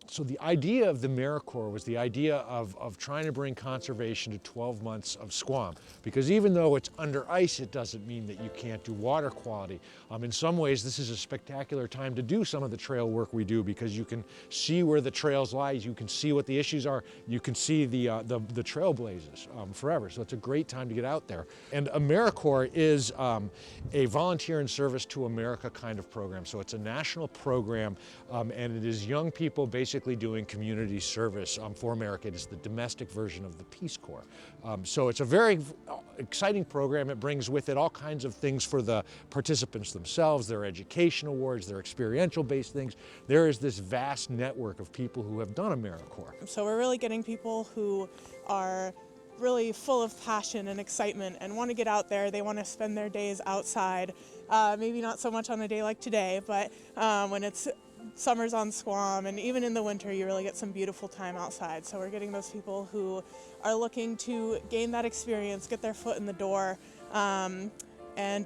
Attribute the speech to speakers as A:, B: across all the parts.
A: So the idea of the AmeriCorps was the idea of trying to bring conservation to 12 months of SQUAM, because even though it's under ice, it doesn't mean that you can't do water quality. In some ways, this is a spectacular time to do some of the trail work we do, because you can see where the trails lie, you can see what the issues are, you can see the trailblazes forever. So it's a great time to get out there. And AmeriCorps is a volunteer in service to America kind of program. So it's a national program, and it is young people basically doing community service for America. It is the domestic version of the Peace Corps. So it's a very exciting program. It brings with it all kinds of things for the participants themselves, their education awards, their experiential-based things. There is this vast network of people who have done AmeriCorps.
B: So we're really getting people who are really full of passion and excitement and want to get out there. They want to spend their days outside. Maybe not so much on a day like today, but when it's summer's on SQUAM, and even in the winter you really get some beautiful time outside. So we're getting those people who are looking to gain that experience, get their foot in the door, and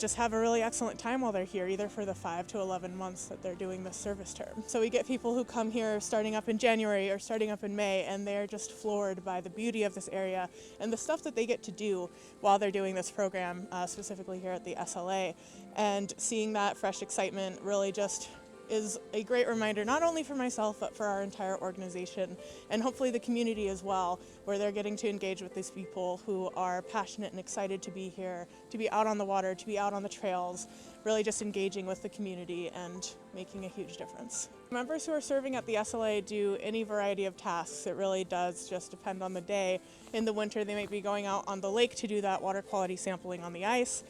B: just have a really excellent time while they're here, either for the 5 to 11 months that they're doing this service term. So we get people who come here starting up in January or starting up in May, and they're just floored by the beauty of this area and the stuff that they get to do while they're doing this program, specifically here at the SLA. And seeing that fresh excitement really just is a great reminder, not only for myself, but for our entire organization, and hopefully the community as well, where they're getting to engage with these people who are passionate and excited to be here, to be out on the water, to be out on the trails, really just engaging with the community and making a huge difference. Members who are serving at the SLA do any variety of tasks. It really does just depend on the day. In the winter, they might be going out on the lake to do that water quality sampling on the ice,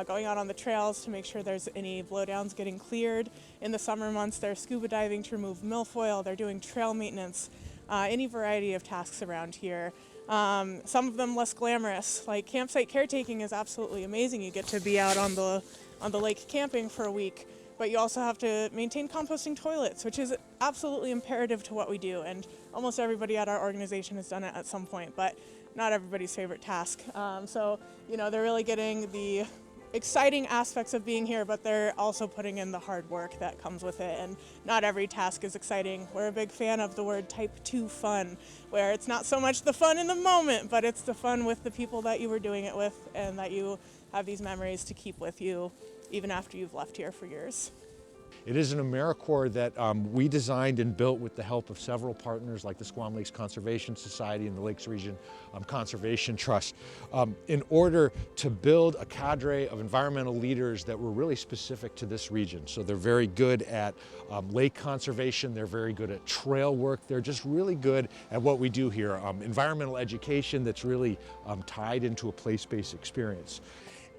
B: going out on the trails to make sure there's any blowdowns getting cleared. In the summer months, they're scuba diving to remove milfoil, they're doing trail maintenance, any variety of tasks around here. Some of them less glamorous, like campsite caretaking is absolutely amazing. You get to be out on the lake camping for a week, but you also have to maintain composting toilets, which is absolutely imperative to what we do, and almost everybody at our organization has done it at some point, but not everybody's favorite task. So, you know, they're really getting the exciting aspects of being here, but they're also putting in the hard work that comes with it, and not every task is exciting. We're a big fan of the word type 2 fun, where it's not so much the fun in the moment, but it's the fun with the people that you were doing it with, and that you have these memories to keep with you even after you've left here for years.
A: It is an AmeriCorps that we designed and built with the help of several partners like the Squam Lakes Conservation Society and the Lakes Region Conservation Trust, in order to build a cadre of environmental leaders that were really specific to this region. So they're very good at lake conservation, they're very good at trail work, they're just really good at what we do here. Environmental education that's really tied into a place-based experience.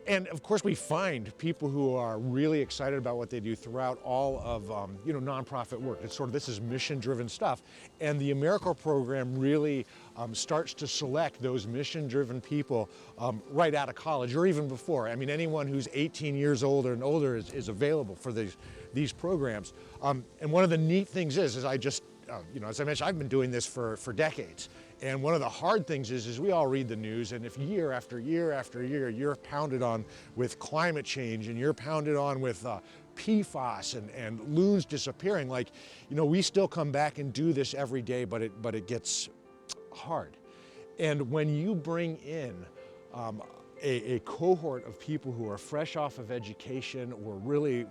A: And of course, we find people who are really excited about what they do throughout all of nonprofit work. It's sort of, this is mission-driven stuff, and the AmeriCorps program really starts to select those mission-driven people right out of college or even before. I mean, anyone who's 18 years old and older is available for these programs. And one of the neat things is I just as I mentioned, I've been doing this for decades. And one of the hard things is we all read the news, and if year after year after year, you're pounded on with climate change and you're pounded on with PFAS and loons disappearing, we still come back and do this every day, but it gets hard. And when you bring in a cohort of people who are fresh off of education or really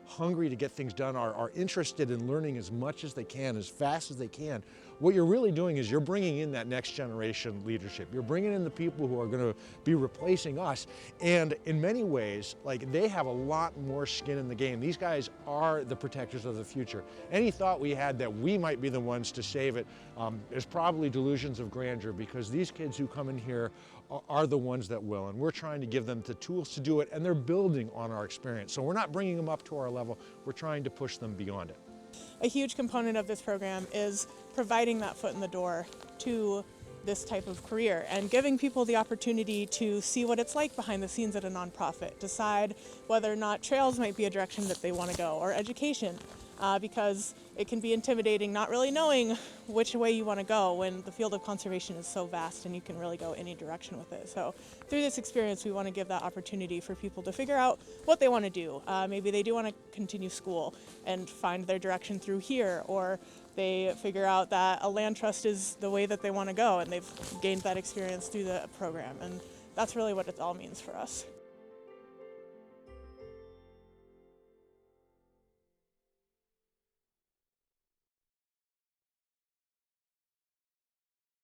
A: hungry to get things done, are interested in learning as much as they can, as fast as they can, what you're really doing is you're bringing in that next generation leadership. You're bringing in the people who are going to be replacing us. And in many ways, they have a lot more skin in the game. These guys are the protectors of the future. Any thought we had that we might be the ones to save it is probably delusions of grandeur, because these kids who come in here are the ones that will, and we're trying to give them the tools to do it, and they're building on our experience. So we're not bringing them up to our level, we're trying to push them beyond it.
B: A huge component of this program is providing that foot in the door to this type of career and giving people the opportunity to see what it's like behind the scenes at a nonprofit, decide whether or not trails might be a direction that they want to go, or education, because it can be intimidating not really knowing which way you want to go when the field of conservation is so vast and you can really go any direction with it. So through this experience, we want to give that opportunity for people to figure out what they want to do. Maybe they do want to continue school and find their direction through here, or they figure out that a land trust is the way that they want to go, and they've gained that experience through the program, and that's really what it all means for us.